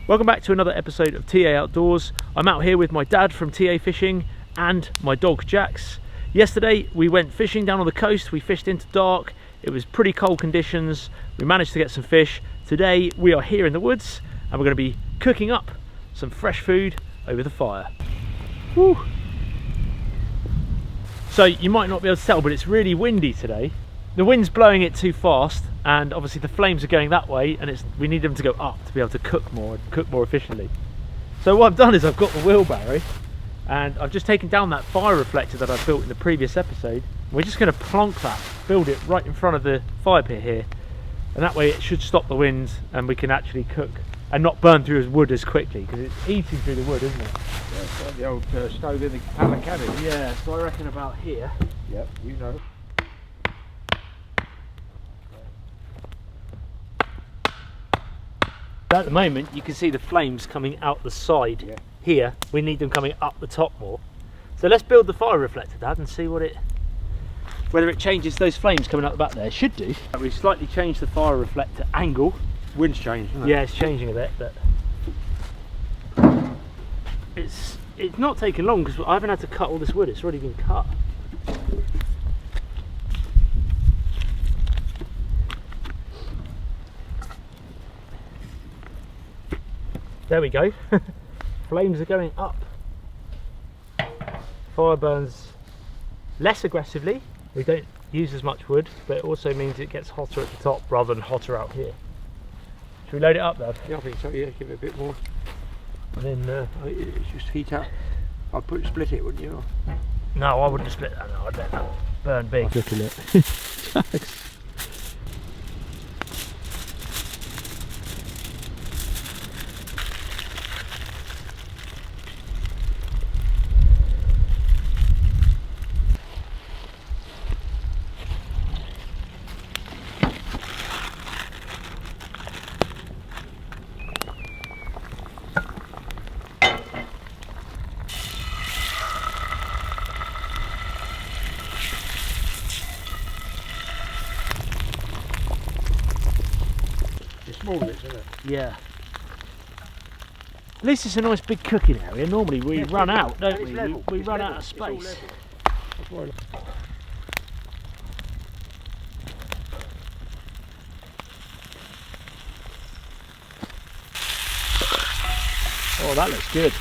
Welcome back to another episode of TA Outdoors. I'm out here with my dad from TA Fishing and my dog Jax. Yesterday we went fishing down on the coast. We fished into dark. It was pretty cold conditions. We managed to get some fish. Today we are here in the woods and we're going to be cooking up some fresh food over the fire. Woo. So you might not be able to tell, but it's really windy today. The wind's blowing it too fast, and obviously the flames are going that way, and we need them to go up to be able to cook more efficiently. So what I've done is I've got the wheelbarrow and I've just taken down that fire reflector that I built in the previous episode. We're just going to plonk that, build it right in front of the fire pit here, and that way it should stop the wind and we can actually cook and not burn through his wood as quickly, because it's eating through the wood, isn't it? Yeah, it's like the old stove in the pallet cabin. Yeah, so I reckon about here. Yep, you know. At the moment you can see the flames coming out the side. Yeah. Here we need them coming up the top more. So let's build the fire reflector, Dad, and see whether it changes those flames coming out the back there. It should do. We slightly changed the fire reflector angle. Wind's changed, isn't it? Yeah, it's changing a bit, but it's not taking long because I haven't had to cut all this wood. It's already been cut. There we go. Flames are going up. Fire burns less aggressively. We don't use as much wood, but it also means it gets hotter at the top rather than hotter out here. Should we load it up, Dad? Yeah, I think so, yeah, give it a bit more. And then It's just heat up. I'd split it, wouldn't you? no, I wouldn't split that. No, I'd let that burn big. Look at it. Small bits, isn't it? Yeah. At least it's a nice big cooking area. Normally we run out, don't we? We run out of space. Oh, that looks good.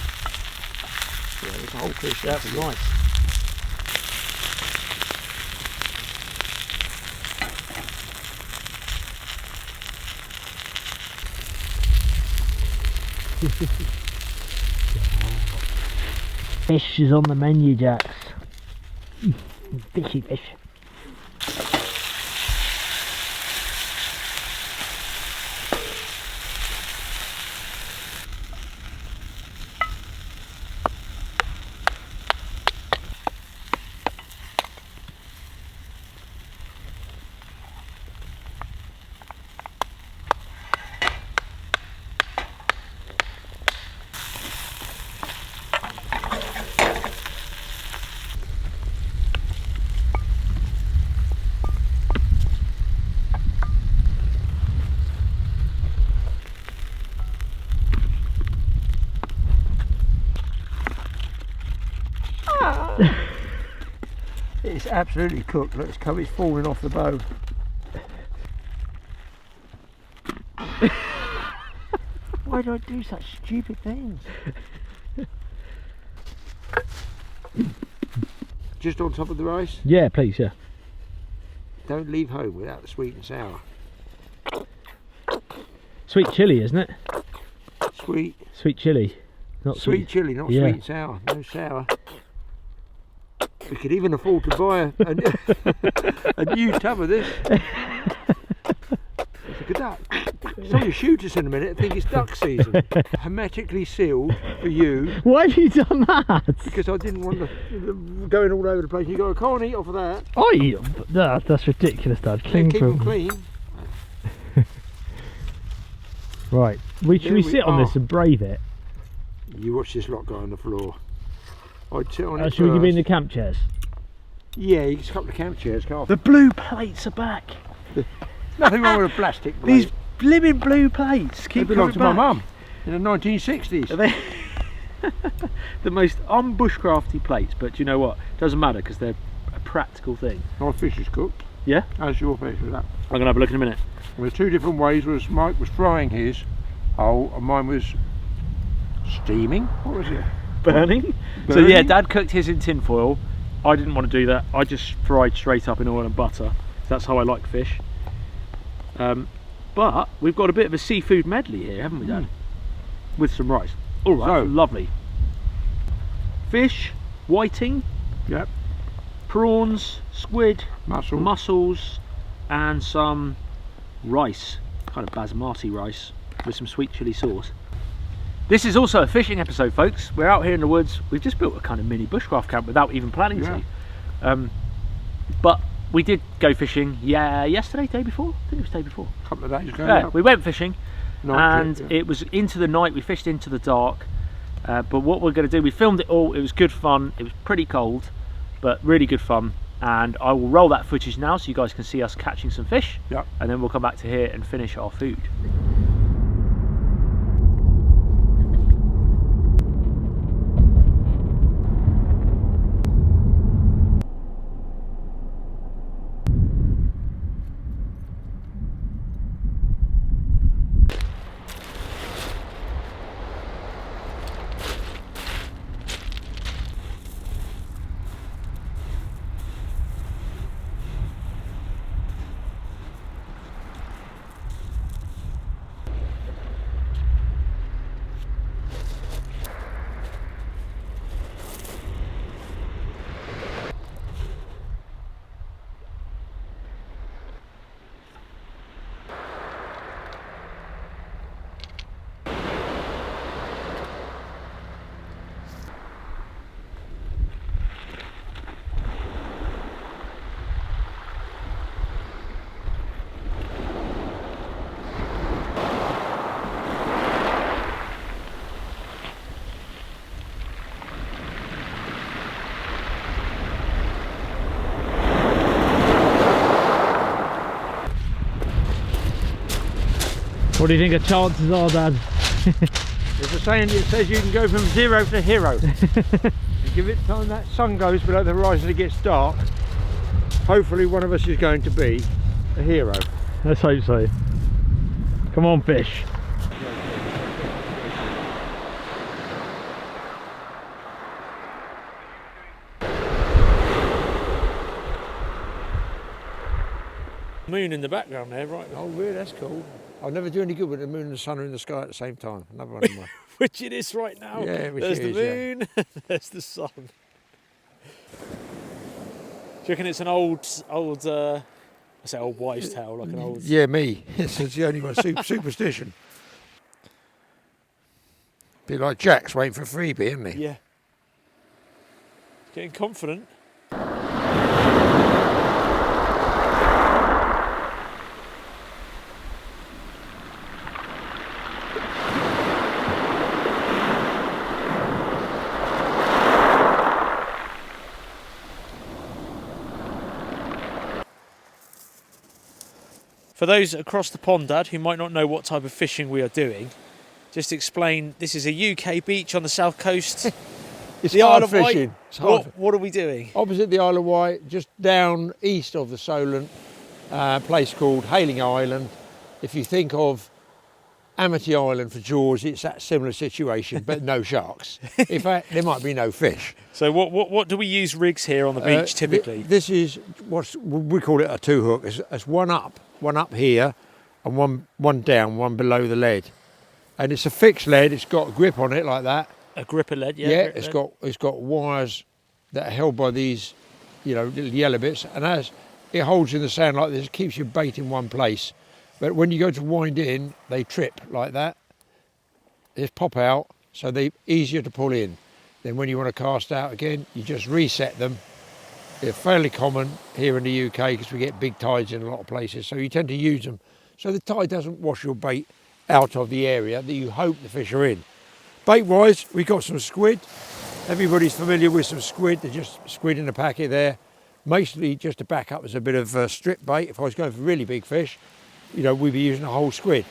Yeah, there's a whole fish. That's nice. Fish is on the menu, Jax. Fishy fish. It's absolutely cooked. Look, it's falling off the bow. Why do I do such stupid things? Just on top of the rice. Yeah, please, yeah. Don't leave home without the sweet and sour. Sweet chilli, isn't it? Sweet. Sweet chilli. Not Sweet chilli, not Yeah. sweet and sour. No sour. We could even afford to buy a new tub of this. Look at that. Somebody shoot us in a minute. I think it's duck season. Hermetically sealed for you. Why have you done that? Because I didn't want to going all over the place. You go, I can't eat off of that. Oh, that's ridiculous, Dad. Keep them clean. Right. Should we sit on this and brave it? You watch this lot go on the floor. I'd sit on it Should we give first. in the camp chairs? Yeah, you can couple of camp chairs, can't The blue plates are back. Nothing wrong with a plastic plate. These blimmin' blue plates They keep belong coming to my back. mum. In the 1960s. Are they the most unbushcrafty plates? But do you know what? Doesn't matter because they're a practical thing. My fish is cooked. Yeah? How's your fish with that? I'm gonna have a look in a minute. There's two different ways. Mike was frying his whole and mine was steaming. What was it? Burning. So yeah, Dad cooked his in tin foil. I didn't want to do that. I just fried straight up in oil and butter. That's how I like fish. But we've got a bit of a seafood medley here, haven't we, Dad? With some rice. All right, so, lovely. Fish, whiting, yep, prawns, squid, mussels, and some rice, kind of basmati rice with some sweet chilli sauce. This is also a fishing episode, folks. We're out here in the woods. We've just built a kind of mini bushcraft camp without even planning to. But we did go fishing, yesterday, day before? I think it was day before. A couple of days ago. Yeah, we went fishing and it was into the night. We fished into the dark. But what we're going to do, we filmed it all. It was good fun. It was pretty cold, but really good fun. And I will roll that footage now so you guys can see us catching some fish. Yep. And then we'll come back to here and finish our food. What do you think the chances are, Dad? There's a saying that says you can go from 0 to hero. You give it time that sun goes below the horizon, it gets dark. Hopefully one of us is going to be a hero. Let's hope so. Come on, fish. Moon in the background there, right? Oh, really? That's cool. I'll never do any good when the moon and the sun are in the sky at the same time. Another one of mine. Which it is right now. Yeah, there's the moon, there's the sun. Do you reckon it's an old, I say old wives' tale, like an old... Yeah, me. It's the only one, superstition. Be like Jack's waiting for a freebie, isn't he? Yeah. Getting confident. For those across the pond, Dad, who might not know what type of fishing we are doing, just explain, this is a UK beach on the south coast. It's the hard Isle of fishing. Wight. What are we doing? Opposite the Isle of Wight, just down east of the Solent, a place called Hayling Island. If you think of Amity Island for Jaws, it's that similar situation, but no sharks. In fact, there might be no fish. So what do we use rigs here on the beach typically? This is we call it a two hook. It's one up here, and one down, one below the lead, and it's a fixed lead. It's got a grip on it like that. A gripper lead, yeah. Yeah, it's got wires that are held by these, little yellow bits, and as it holds in the sand like this, it keeps your bait in one place. But when you go to wind in, they trip like that. They just pop out, so they're easier to pull in. Then when you want to cast out again, you just reset them. They're fairly common here in the UK because we get big tides in a lot of places, so you tend to use them. So the tide doesn't wash your bait out of the area that you hope the fish are in. Bait-wise, we got some squid. Everybody's familiar with some squid. They're just squid in a packet there. Mostly just to back up as a bit of strip bait. If I was going for really big fish, we'd be using a whole squid.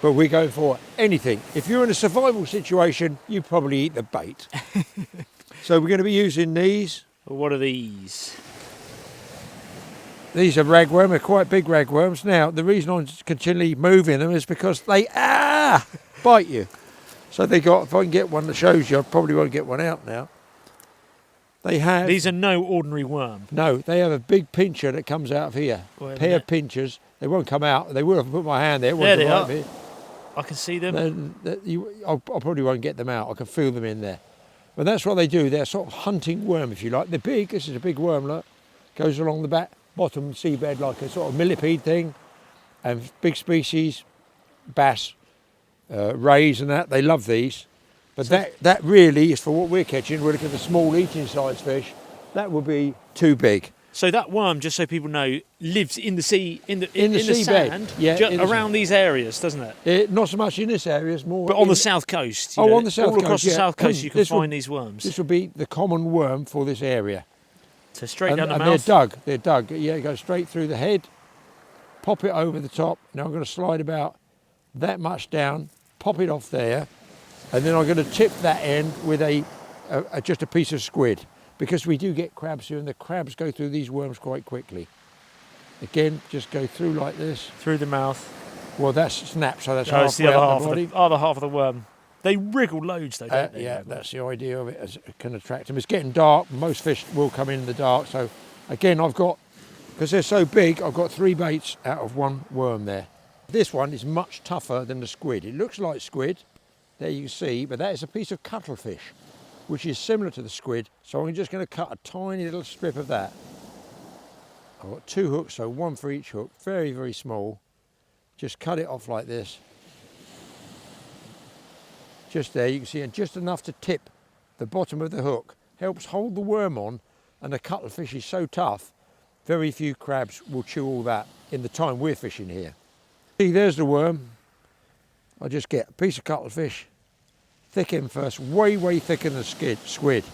But we're going for anything. If you're in a survival situation, you probably eat the bait. So we're going to be using these. What are these? These are ragworm, they're quite big ragworms. Now, the reason I'm continually moving them is because they bite you. So they got, if I can get one that shows you, I probably won't get one out now. They have... These are no ordinary worm. No, they have a big pincher that comes out of here. Pair of pinchers. They won't come out. They will if I put my hand there. There they are. Here. I can see them. I probably won't get them out. I can feel them in there. But that's what they do. They're sort of hunting worm, if you like. They're big. This is a big worm, look. Goes along the bottom seabed like a sort of millipede thing. And big species, bass, rays and that. They love these. But so that really is for what we're catching. We're looking at the small eating size fish. That would be too big. So that worm, just so people know, lives in the sea, in the sand, around these areas, doesn't it? Not so much in this area, it's more. But on the south coast. On the south coast. All across the south coast, you can find these worms. This would be the common worm for this area. So straight down the mouth. And they're dug. Yeah, go straight through the head, pop it over the top. Now I'm going to slide about that much down, pop it off there, and then I'm going to tip that end with just a piece of squid. Because we do get crabs here, and the crabs go through these worms quite quickly. Again, just go through like this. Through the mouth. Well, that's snap, so that's halfway the up the body. Other half of the worm. They wriggle loads, though, don't they? Yeah, that's the idea of it. As it can attract them. It's getting dark. Most fish will come in the dark. So, again, because they're so big, I've got 3 baits out of 1 worm there. This one is much tougher than the squid. It looks like squid. There you can see, but that is a piece of cuttlefish, which is similar to the squid, so I'm just going to cut a tiny little strip of that. I've got 2 hooks, so 1 for each hook, very, very small. Just cut it off like this. Just there, you can see, and just enough to tip the bottom of the hook. Helps hold the worm on, and the cuttlefish is so tough, very few crabs will chew all that in the time we're fishing here. See, there's the worm. I just get a piece of cuttlefish, thick end first, way, way thicker than squid.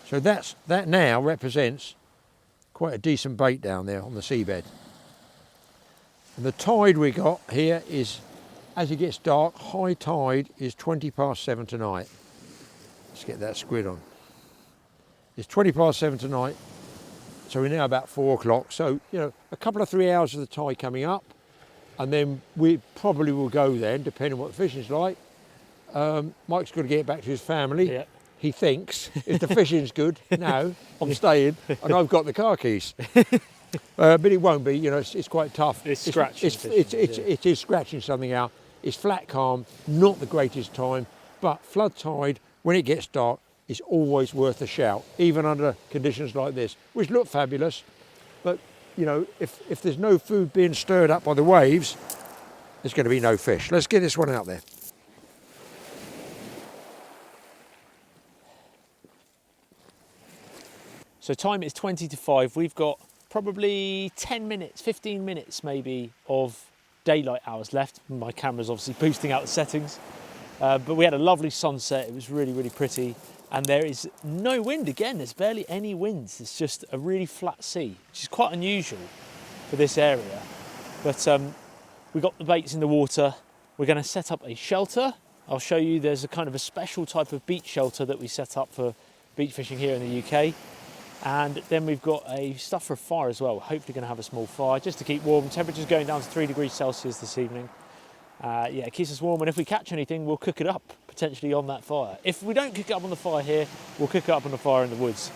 So that now represents quite a decent bait down there on the seabed. And the tide we got here is, as it gets dark, high tide is 7:20 tonight. Let's get that squid on. It's 7:20 tonight, so we're now about 4 o'clock. So, a couple of 3 hours of the tide coming up, and then we probably will go then, depending on what the fishing's like. Mike's got to get back to his family. Yeah. He thinks, if the fishing's good, no, I'm staying, and I've got the car keys. But it won't be, it's quite tough. It's scratching. It is scratching something out. It's flat calm, not the greatest time, but flood tide, when it gets dark, is always worth a shout, even under conditions like this, which look fabulous. But, if there's no food being stirred up by the waves, there's going to be no fish. Let's get this one out there. So time is 20 to 5. We've got probably 10 minutes, 15 minutes maybe of daylight hours left. My camera's obviously boosting out the settings. But we had a lovely sunset. It was really, really pretty. And there is no wind again. There's barely any winds. It's just a really flat sea, which is quite unusual for this area. But we got the baits in the water. We're going to set up a shelter. I'll show you there's a kind of a special type of beach shelter that we set up for beach fishing here in the UK. And then we've got stuff for a fire as well. Hopefully going to have a small fire just to keep warm. Temperature's going down to 3 degrees Celsius this evening. It keeps us warm, and if we catch anything, we'll cook it up, potentially on that fire. If we don't cook it up on the fire here, we'll cook it up on the fire in the woods.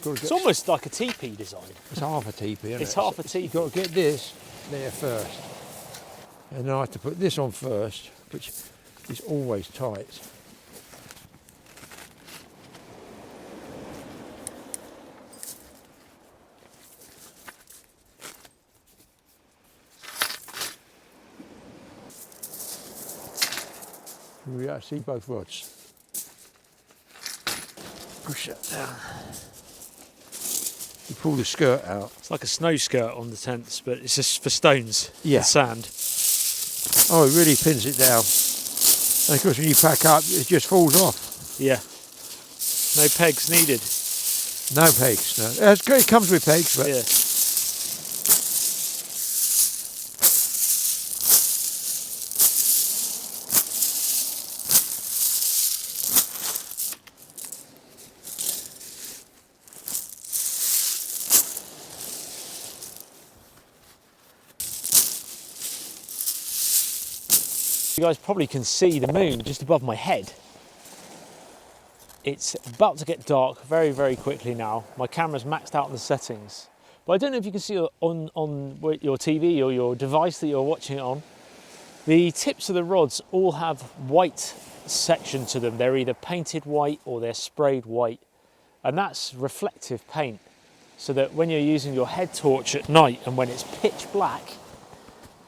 It's almost like a teepee design. It's half a teepee, isn't it? It's half a teepee. You've got to get this there first. And then I have to put this on first, which is always tight. We see both rods. Push that down. You pull the skirt out. It's like a snow skirt on the tents, but it's just for stones Yeah. and sand. Oh, it really pins it down. And of course, when you pack up, it just falls off. Yeah. No pegs needed. No pegs. No. It comes with pegs, but Yeah. You guys probably can see the moon just above my head. It's about to get dark very, very quickly now. My camera's maxed out on the settings. But I don't know if you can see on your TV or your device that you're watching it on, the tips of the rods all have white section to them. They're either painted white or they're sprayed white. And that's reflective paint. So that when you're using your head torch at night and when it's pitch black,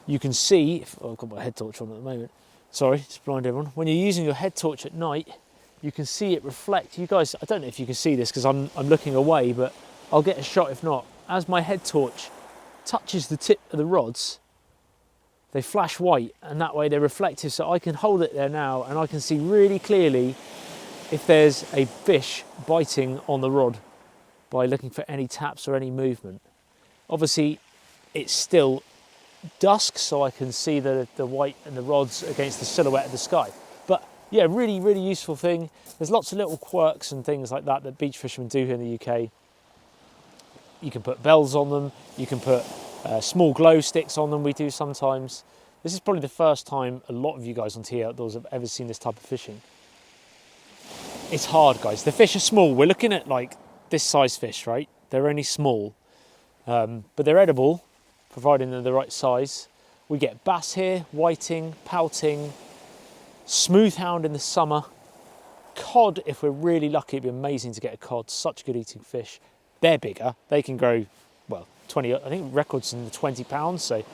you can see, I've got my head torch on at the moment, sorry, just blind everyone. When you're using your head torch at night, you can see it reflect. You guys, I don't know if you can see this because I'm looking away, but I'll get a shot if not. As my head torch touches the tip of the rods, they flash white and that way they're reflective. So I can hold it there now and I can see really clearly if there's a fish biting on the rod by looking for any taps or any movement. Obviously, it's still dusk, so I can see the white and the rods against the silhouette of the sky. But yeah, really, really useful thing. There's lots of little quirks and things like that that beach fishermen do here in the UK. You can put bells on them, you can put small glow sticks on them, we do sometimes. This is probably the first time a lot of you guys on TA Outdoors have ever seen this type of fishing. It's hard, guys. The fish are small. We're looking at like this size fish, right? They're only small, but they're edible, providing they're the right size. We get bass here, whiting, pouting, smoothhound in the summer, cod if we're really lucky. It'd be amazing to get a cod, such good eating fish. They're bigger, they can grow, well, 20, I think records in the 20 pounds, so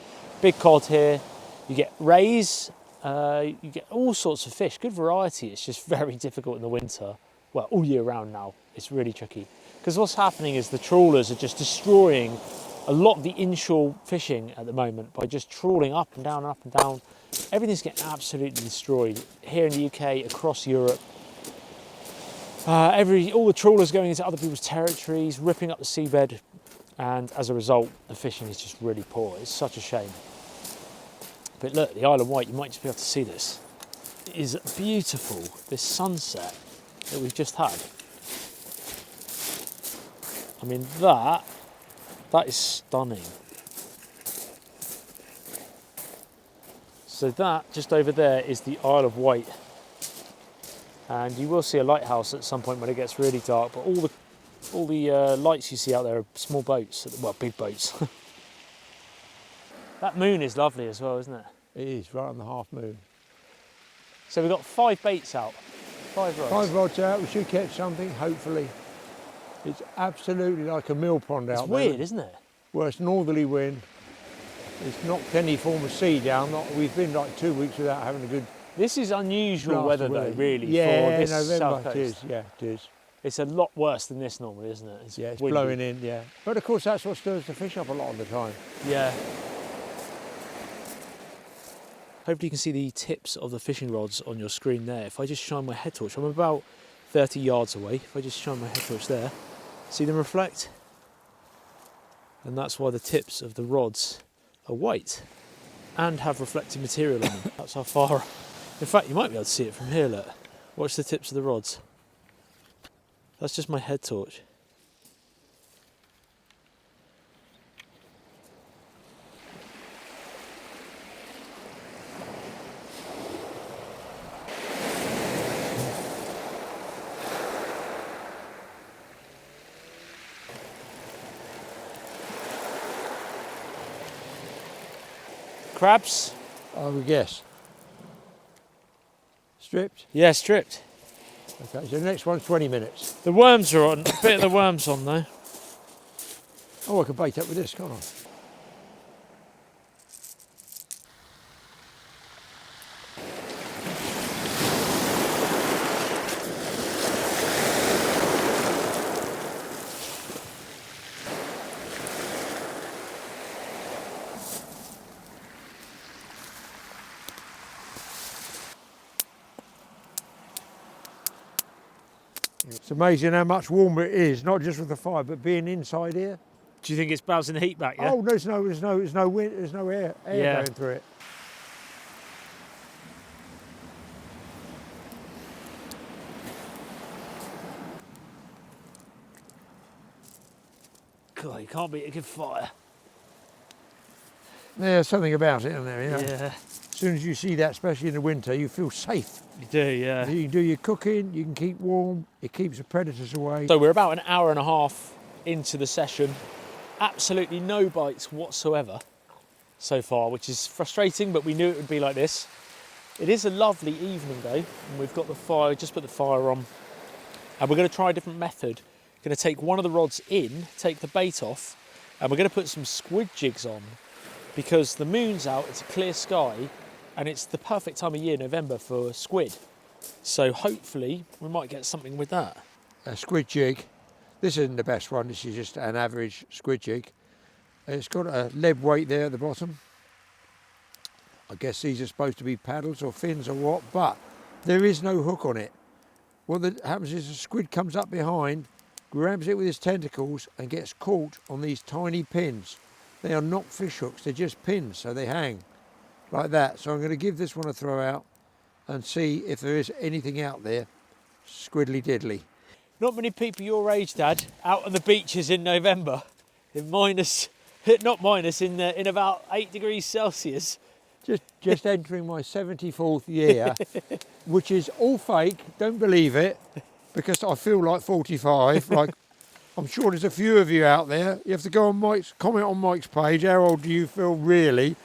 big cod here. You get rays, you get all sorts of fish, good variety. It's just very difficult in the winter, well, all year round now. It's really tricky because what's happening is the trawlers are just destroying a lot of the inshore fishing at the moment by just trawling up and down and up and down. Everything's getting absolutely destroyed here in the UK, across Europe. All the trawlers going into other people's territories, ripping up the seabed, and as a result, the fishing is just really poor. It's such a shame. But look, the Isle of Wight, you might just be able to see this. It is beautiful, this sunset that we've just had. I mean, that is stunning. So that, just over there, is the Isle of Wight. And you will see a lighthouse at some point when it gets really dark, but all the lights you see out there are small boats, well, big boats. That moon is lovely as well, isn't it? it is right on the half moon. So we've got 5 baits out, 5 rods. 5 rods out, we should catch something, hopefully. It's absolutely like a mill pond out there. It's weird, isn't it? Well, it's northerly wind. It's knocked any form of sea down. We've been like 2 weeks without having a good This is unusual blast weather of though, wind. really, Yeah, for this November south coast. it is, yeah, it is. It's a lot worse than this normally, isn't it? Yeah, it's windy. blowing in, yeah. But of course that's what stirs the fish up a lot of the time. Yeah. Hopefully you can see the tips of the fishing rods on your screen there. If I just shine my head torch, I'm about 30 yards away. If I just shine my head torch there, see them reflect? And that's why the tips of the rods are white and have reflective material on them. That's how far. In fact, you might be able to see it from here, look. Watch the tips of the rods. That's just my head torch. Crabs? I would guess. Stripped? Yeah, stripped. Okay, so the next one's 20 minutes. The worms are on, a bit of the worms on though. Oh, I could bait up with this, can't I? It's amazing how much warmer it is, not just with the fire, but being inside here. Do you think it's bouncing the heat back? Yeah. Oh, there's no wind, there's no air going through it. God, you can't beat a good fire. There's something about it, isn't there? You know? Yeah. As soon as you see that, especially in the winter, you feel safe. You do, yeah. You can do your cooking, you can keep warm, it keeps the predators away. So we're about an hour and a half into the session. Absolutely no bites whatsoever so far, which is frustrating, but we knew it would be like this. It is a lovely evening though, and we've got the fire, just put the fire on, and we're going to try a different method. Going to take one of the rods in, take the bait off, and we're going to put some squid jigs on, because the moon's out, it's a clear sky, and it's the perfect time of year, November, for squid. So hopefully we might get something with that. A squid jig. This isn't the best one, this is just an average squid jig. It's got a lead weight there at the bottom. I guess these are supposed to be paddles or fins or what, but there is no hook on it. What happens is the squid comes up behind, grabs it with his tentacles and gets caught on these tiny pins. They are not fish hooks, they're just pins, so they hang like that. So I'm going to give this one a throw out and see if there is anything out there squiddly diddly. Not many people your age, Dad, out on the beaches in November in in about 8 degrees Celsius. Just entering my 74th year, which is all fake, don't believe it, because I feel like 45. Like, I'm sure there's a few of you out there. You have to go on Mike's, comment on Mike's page, how old do you feel really?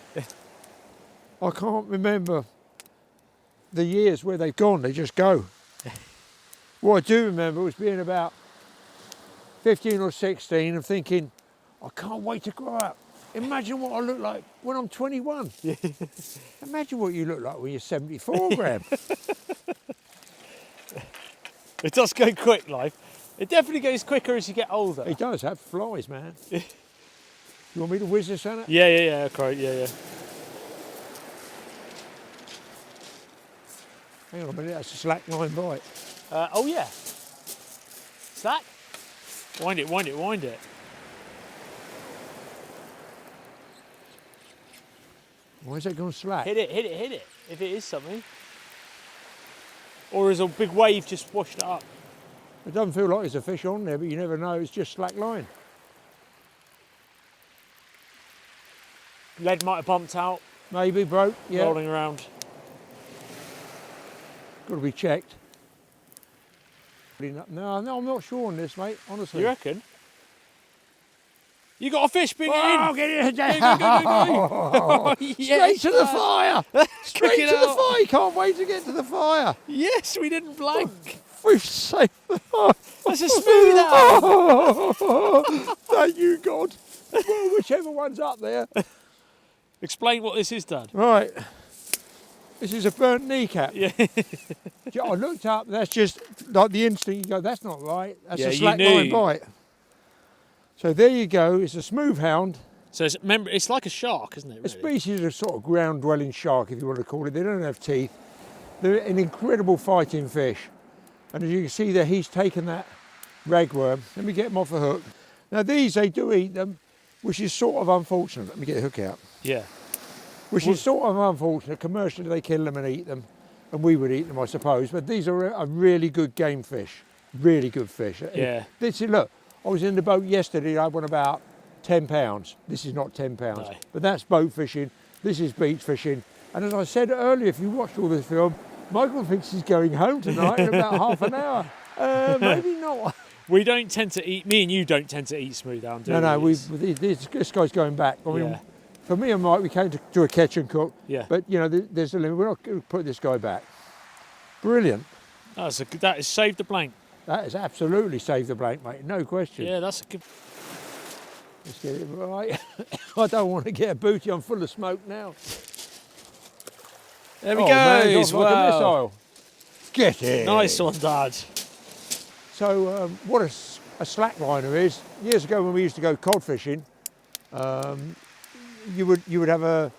I can't remember the years where they've gone, they just go. What I do remember was being about 15 or 16 and thinking, I can't wait to grow up. Imagine what I look like when I'm 21. Imagine what you look like when you're 74, Graham. It does go quick, life. It definitely goes quicker as you get older. It does have flies, man. You want me to whiz this on it? Yeah, okay, yeah. Hang on a minute, that's a slack line bite. Oh yeah. Slack? Wind it. Why is that going slack? Hit it, if it is something. Or is a big wave just washed it up? It doesn't feel like there's a fish on there, but you never know, it's just slack line. Lead might have bumped out. Maybe broke, yeah. Rolling around. Got to be checked. No, I'm not sure on this, mate, honestly. You reckon? You got a fish, bring it in! Oh, get it! Go. Straight to the fire! Straight to the fire! Can't wait to get to the fire! Yes, we didn't blank. We've saved the fire. That's a smooth out. Thank you, God. Well, whichever one's up there. Explain what this is, Dad. Right. This is a burnt kneecap. Yeah. I looked up, that's just like the instinct, you go, that's not right. That's Yeah, a you slack knew. line bite. So there you go, it's a smooth hound. So remember, it's like a shark, isn't it? A Really? species of sort of ground-dwelling shark, if you want to call it. They don't have teeth. They're an incredible fighting fish. And as you can see there, he's taken that ragworm. Let me get him off the hook. Now these, they do eat them, which is sort of unfortunate. Let me get the hook out. Yeah. Which is sort of unfortunate. Commercially, they kill them and eat them, and we would eat them, I suppose. But these are a really good game fish. Really good fish. Yeah. Look, I was in the boat yesterday, I won about 10 pounds. This is not 10 pounds, No. but that's boat fishing. This is beach fishing. And as I said earlier, if you watched all this film, Michael thinks he's going home tonight in about half an hour. Maybe not. We don't tend to eat, me and you don't tend to eat smooth hound, do we? No, this guy's going back. I mean, Yeah. for me and Mike, we came to a catch and cook. Yeah. But, you know, there's a limit. We're not going to put this guy back. Brilliant. That has saved the blank. That has absolutely saved the blank, mate. No question. Yeah, that's a good... Let's get it right. I don't want to get a booty. I'm full of smoke now. There we Oh, go. man, it's off like a missile. Get it. Nice one, Dad. So what a slack liner is, years ago when we used to go cod fishing, you would have a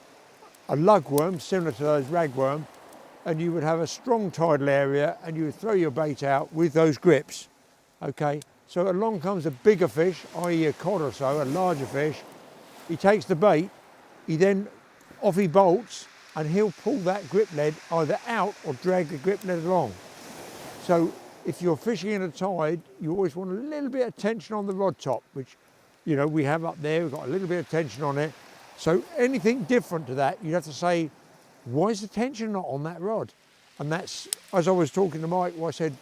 lugworm similar to those ragworm, and you would have a strong tidal area and you would throw your bait out with those grips Okay, so along comes a bigger fish, i.e. a cod or so, a larger fish. He takes the bait, off he bolts, and he'll pull that grip lead either out or drag the grip lead along. So if you're fishing in a tide, you always want a little bit of tension on the rod top, which, you know, we have up there. We've got a little bit of tension on it. So anything different to that, you'd have to say, why is the tension not on that rod? And that's, as I was talking to Mike, I said,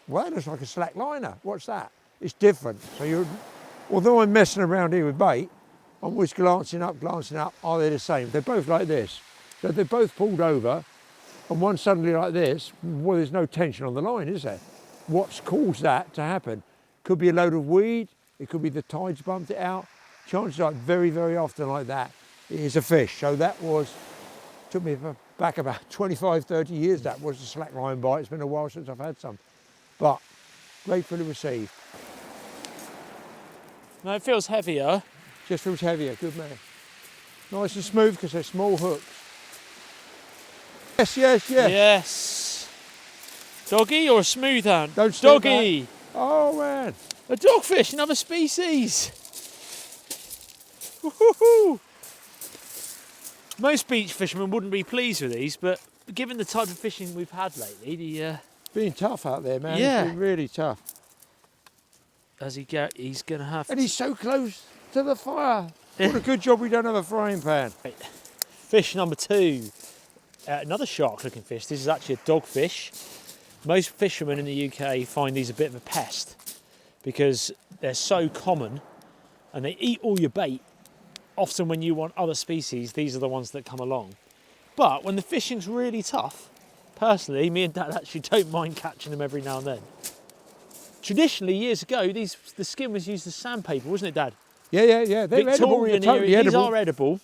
well, that looks like a slack liner. What's that? It's different. So although I'm messing around here with bait, I'm always glancing up, are they the same? They're both like this. So they're both pulled over, and one suddenly like this, well, there's no tension on the line, is there? What's caused that to happen? Could be a load of weed, it could be the tides bumped it out. Chances are very, very often like that, it is a fish. So that took me back about 25, 30 years, that was a slack line bite. It's been a while since I've had some, but gratefully received. No, it feels heavier. Just feels heavier, good man. Nice and smooth because they're small hooks. Yes. Yes. Doggy or a smooth hand? Don't step Doggy. back. Oh man. A dogfish, another species. Woo-hoo-hoo. Most beach fishermen wouldn't be pleased with these, but given the type of fishing we've had lately, It's been tough out there, man. Yeah. It's been really tough. he's going to have And he's so close to the fire. What a good job we don't have a frying pan. Fish number 2. Another shark-looking fish. This is actually a dogfish. Most fishermen in the UK find these a bit of a pest because they're so common and they eat all your bait. Often when you want other species, these are the ones that come along. But when the fishing's really tough, personally, me and Dad actually don't mind catching them every now and then. Traditionally, years ago, the skin was used as sandpaper, wasn't it, Dad? Yeah. They're Victorian edible. Totally era, these edible. are edible.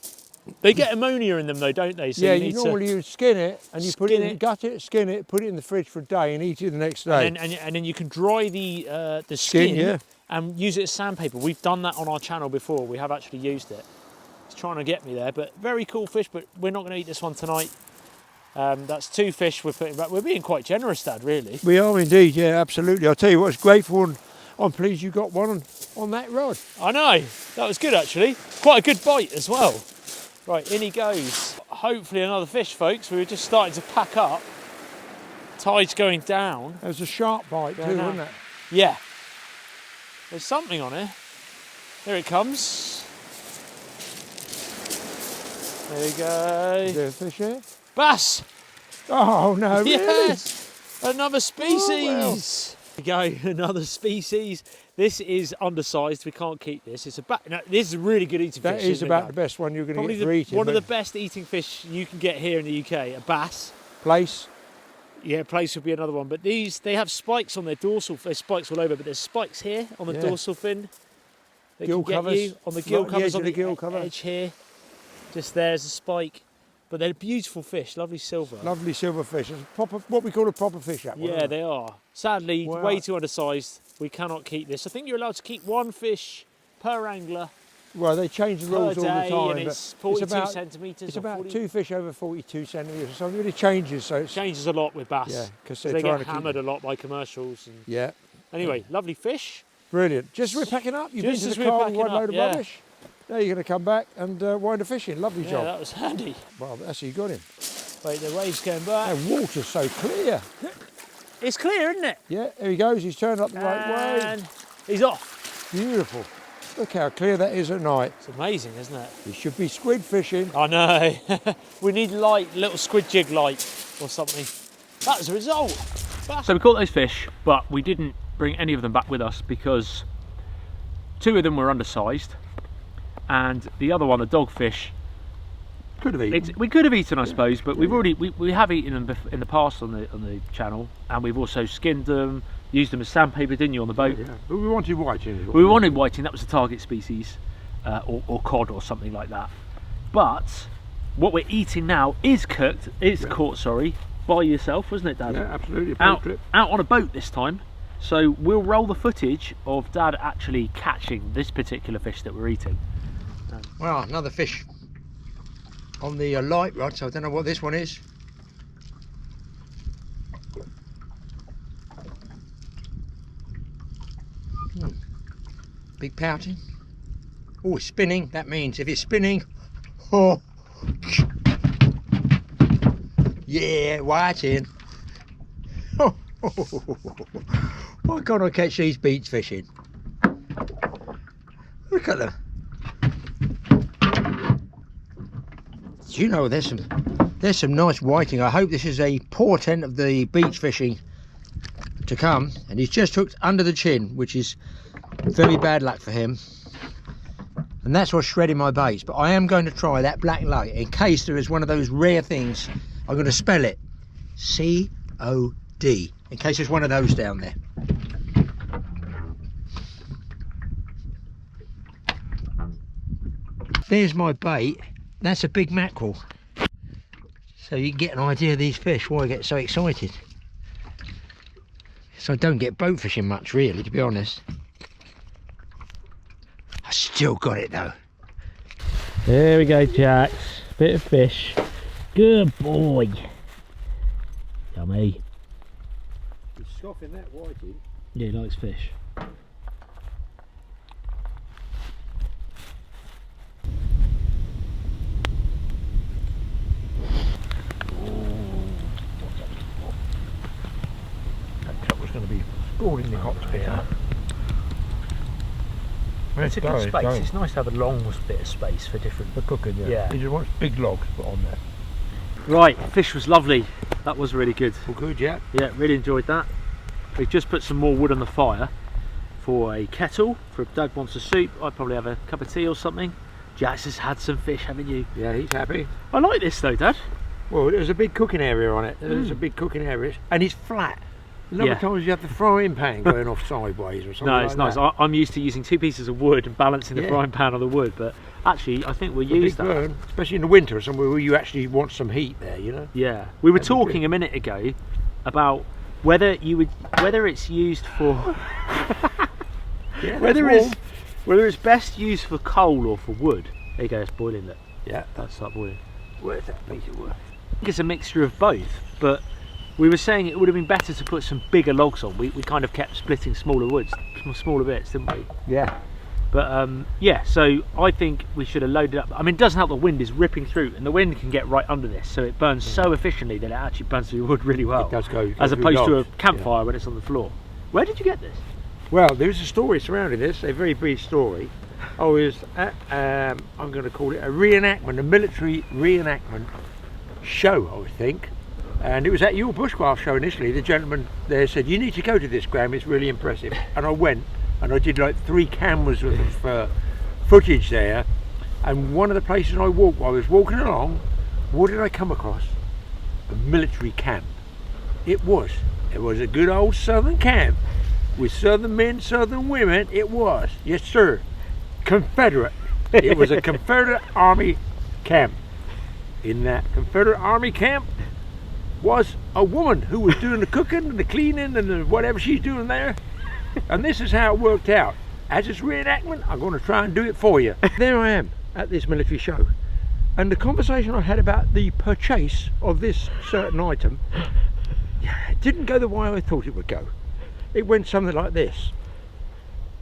They get ammonia in them though, don't they? So Yeah, you normally skin it and you put it in, gut it, skin it, put it in the fridge for a day and eat it the next day. and then you can dry the skin, yeah. and use it as sandpaper. We've done that on our channel before. We have actually used it. It's trying to get me there, but very cool fish. But we're not going to eat this one tonight. That's 2 fish we're putting back. We're being quite generous, Dad. Really. We are indeed. Yeah, absolutely. I'll tell you what, it's grateful, and I'm pleased you got one on that rod. I know. That was good actually. Quite a good bite as well. Right, in he goes. Hopefully another fish, folks. We were just starting to pack up. Tide's going down. There was a sharp bite too, wasn't it? Yeah. There's something on it. Here it comes. There we go. Is there a fish here? Bass! Oh no, really? Yes! Another species! Oh, well. There we go, another species. This is undersized, we can't keep this. It's this is a really good eating fish. That is about the best one you're going to get for eating. One of the best eating fish you can get here in the UK, a bass. Place. Yeah, place would be another one. But they have spikes on their dorsal. There's spikes all over, but there's spikes here on the dorsal fin. They gill can get covers. you on the gill covers on the gill cover. edge here. Just there's a spike. But they're beautiful fish, lovely silver. Lovely silver fish. It's proper, what we call a proper fish, that one. Yeah, they are. Sadly, Wow. way too undersized. We cannot keep this. I think you're allowed to keep 1 fish per angler Well, they change the per rules all the day, time. and but it's 42 about, centimetres. It's or about 40. 2 fish over 42 centimetres or something. It really changes, so it's... Changes a lot with bass. Yeah, because they they're trying get to hammered a lot by commercials. And Yeah. anyway, lovely fish. Brilliant. Just as we're packing up, you've Just been as to the we're car with one packing up, load of yeah. rubbish. Now you're going to come back and wind a fishing. Lovely Yeah, job. that was handy. Well, that's how you got him. Wait, the wave's going back. The water's so clear. It's clear, isn't it? Yeah, there he goes. He's turned up the right way. And he's off. Beautiful. Look how clear that is at night. It's amazing, isn't it? You should be squid fishing. I know. We need light, little squid jig light or something. That was the result. So we caught those fish, but we didn't bring any of them back with us because 2 of them were undersized, and the other one, the dogfish, Could have eaten. we could have eaten, I suppose, but we've already we have eaten them in the past on the channel, and we've also skinned them, used them as sandpaper, didn't you, on the boat? Yeah. But we wanted whiting. We wanted whiting, that was the target species, or cod or something like that. But what we're eating now is cooked, caught, sorry, by yourself, wasn't it, Dad? Yeah, absolutely. Out on a boat this time. So we'll roll the footage of Dad actually catching this particular fish that we're eating. Well, another fish on the light rod, so I don't know what this one is. Big pouting. Oh, it's spinning. That means if it's spinning, oh, yeah, whiting. Oh, why can't I catch these beach fishing? Look at them. Do you know there's some nice whiting. I hope this is a portent of the beach fishing to come. And he's just hooked under the chin, which is very bad luck for him. And that's what's shredding my baits. But I am going to try that black light in case there is one of those rare things. I'm going to spell it C-O-D in case there's one of those down there. There's my bait. That's a big mackerel. So you can get an idea of these fish, why I get so excited. So I don't get boat fishing much really, to be honest. I still got it though. There we go, Jax. Bit of fish. Good boy. Yummy. He's scoffing that whiting. Yeah, he likes fish. That trout's going to be scalding the hot here. It's a good space. It's nice to have a long bit of space for different cooking. Yeah. He just wants big logs put on there. Right, fish was lovely. That was really good. All good, yeah. Yeah, really enjoyed that. We've just put some more wood on the fire for a kettle. For if Dad wants a soup, I'd probably have a cup of tea or something. Jax has had some fish, haven't you? Yeah, he's happy. I like this though, Dad. Well, there's a big cooking area on it. There's a big cooking area, and it's flat. A number of Yeah. times you have the frying pan going off sideways or something. No, like it's nice. that. I'm used to using 2 pieces of wood and balancing the Yeah. frying pan on the wood, but actually I think we'll It's a use big that. burn, especially in the winter, somewhere where you actually want some heat there, you know. Yeah, we were That'd be talking good. a minute ago about whether it's used for Yeah, whether it's best used for coal or for wood. There you go, it's boiling. Look, Yeah, that's start boiling. where's that piece of wood? I think it's a mixture of both, but we were saying it would have been better to put some bigger logs on. We kind of kept splitting smaller bits, didn't we? Yeah. But yeah, so I think we should have loaded up. I mean, it doesn't help the wind is ripping through, and the wind can get right under this, so it burns so efficiently that it actually burns through wood really well. It does go as through opposed to a logs, campfire when it's on the floor. Where did you get this? Well, there's a story surrounding this, a very brief story. I was at, I'm going to call it a reenactment, a military reenactment show, I think. And it was at your Bushcraft show initially. The gentleman there said, "You need to go to this, Graham, it's really impressive." And I went, and I did like 3 cameras worth of footage there. And one of the places I walked, while I was walking along, what did I come across? A military camp. It was a good old southern camp with southern men, southern women. It was, yes sir, Confederate. It was a Confederate Army camp. In that Confederate Army camp was a woman who was doing the cooking and the cleaning and the whatever she's doing there. And this is how it worked out. As it's reenactment, I'm going to try and do it for you. There I am at this military show. And the conversation I had about the purchase of this certain item didn't go the way I thought it would go. It went something like this.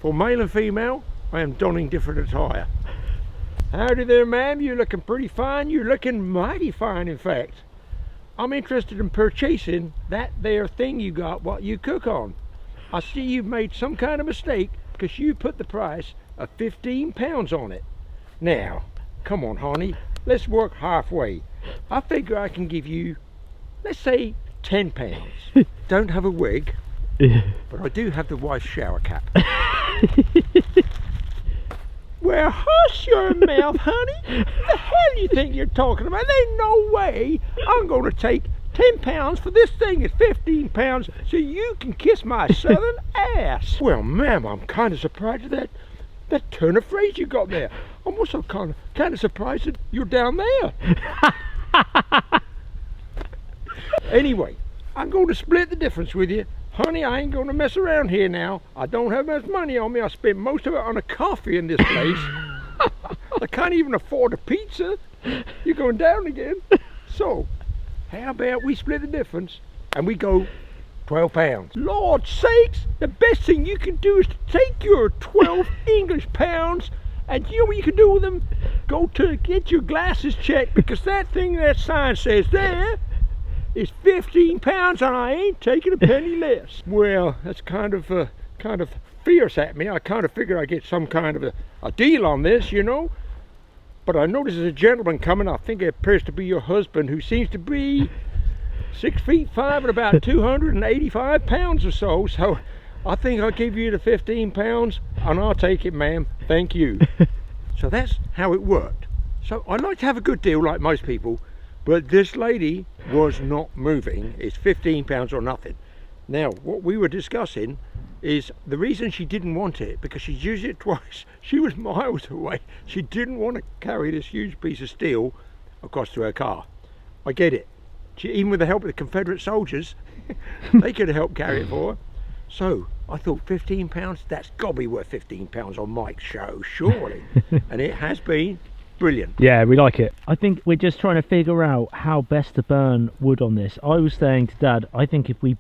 For male and female, I am donning different attire. Howdy there, ma'am, you're looking pretty fine. You're looking mighty fine, in fact. I'm interested in purchasing that there thing you got, what you cook on. I see you've made some kind of mistake because you put the price of £15 on it. Now, come on, honey, let's work halfway. I figure I can give you, let's say, £10. Don't have a wig, but I do have the wife's shower cap. Well, hush your mouth, honey. The hell you think you're talking about? There's no way I'm going to take £10 for this thing at £15 so you can kiss my southern ass. Well, ma'am, I'm kind of surprised at that turn of phrase you got there. I'm also kind of surprised that you're down there. Anyway, I'm going to split the difference with you. Honey, I ain't going to mess around here now. I don't have much money on me. I spent most of it on a coffee in this place. I can't even afford a pizza. You're going down again. So, how about we split the difference and we go £12. Lord sakes, the best thing you can do is to take your 12 English pounds and you know what you can do with them? Go to get your glasses checked, because that thing that sign says there is £15 and I ain't taking a penny less. Well, that's kind of fierce at me. I kind of figured I'd get some kind of a deal on this, you know. But I notice there's a gentleman coming. I think it appears to be your husband, who seems to be 6'5" and about 285 pounds or so. So I think I'll give you the £15 and I'll take it, ma'am. Thank you. So that's how it worked. So I like to have a good deal like most people, but this lady was not moving. It's £15 or nothing. Now, what we were discussing is the reason she didn't want it, because she's used it twice. She was miles away. She didn't want to carry this huge piece of steel across to her car. I get it. Even with the help of the Confederate soldiers, they could have helped carry it for her. So I thought £15, that's got to be worth £15 on Mike's show, surely. And it has been brilliant. Yeah, we like it. I think we're just trying to figure out how best to burn wood on this. I was saying to Dad, I think if we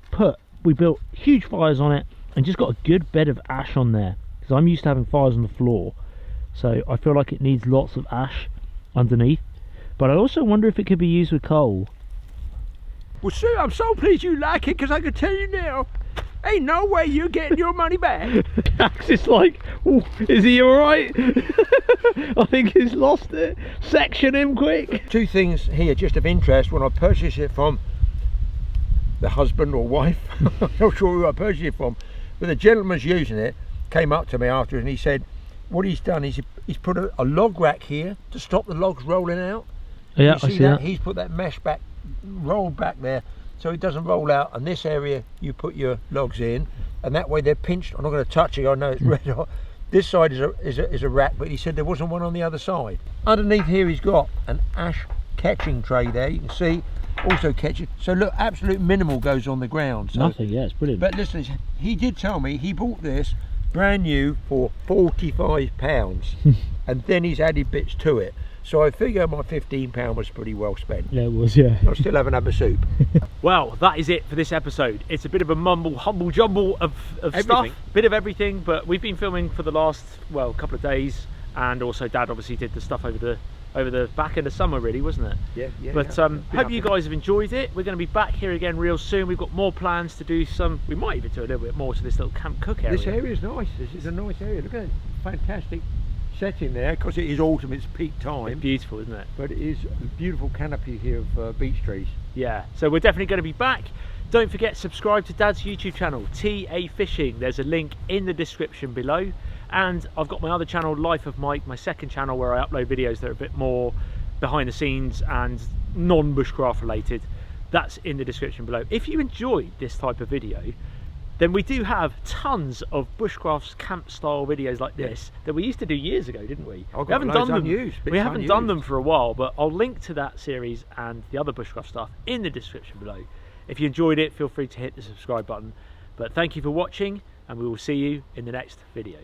built huge fires on it and just got a good bed of ash on there, because I'm used to having fires on the floor, so I feel like it needs lots of ash underneath. But I also wonder if it could be used with coal. Well, sir, I'm so pleased you like it, because I can tell you now, ain't no way you're getting your money back. Dax is like, oh, is he alright? I think he's lost it. Section him quick. Two things here just of interest when I purchased it from the husband or wife. I'm not sure who I purchased it from, but the gentleman's using it, came up to me after and he said what he's done is he's put a log rack here to stop the logs rolling out. Yeah, you see I see that? that. He's put that mesh back, rolled back there, so it doesn't roll out. And this area you put your logs in, and that way they're pinched. I'm not going to touch it, I know it's red hot. This side is a rack, but he said there wasn't one on the other side. Underneath here he's got an ash catching tray there, you can see, also catches. So look, absolute minimal goes on the ground. So, nothing, yeah, it's brilliant. but listen, he did tell me he bought this brand new for £45 and then he's added bits to it. So I figure my £15 was pretty well spent. Yeah, it was, yeah. I still haven't had my soup. Well, that is it for this episode. It's a bit of a humble jumble of stuff, bit of everything, but we've been filming for the last, well, couple of days, and also Dad obviously did the stuff over the back end of summer, really, wasn't it? Yeah. But hope you guys have enjoyed it. We're going to be back here again real soon. We've got more plans to do some. We might even do a little bit more to this little camp cook area. This area is nice. This is a nice area. Look at it, fantastic setting there, because it is autumn, it's peak time. It's beautiful, isn't it? But it is a beautiful canopy here of beech trees. Yeah, so we're definitely going to be back. Don't forget, subscribe to Dad's YouTube channel, TA Fishing. There's a link in the description below. And I've got my other channel, Life of Mike, my second channel, where I upload videos that are a bit more behind the scenes and non-bushcraft related. That's in the description below. If you enjoyed this type of video, then we do have tons of bushcraft camp style videos like this that we used to do years ago, didn't we? We haven't done them. We haven't done them for a while, but I'll link to that series and the other bushcraft stuff in the description below. If you enjoyed it, feel free to hit the subscribe button. But thank you for watching, and we will see you in the next video.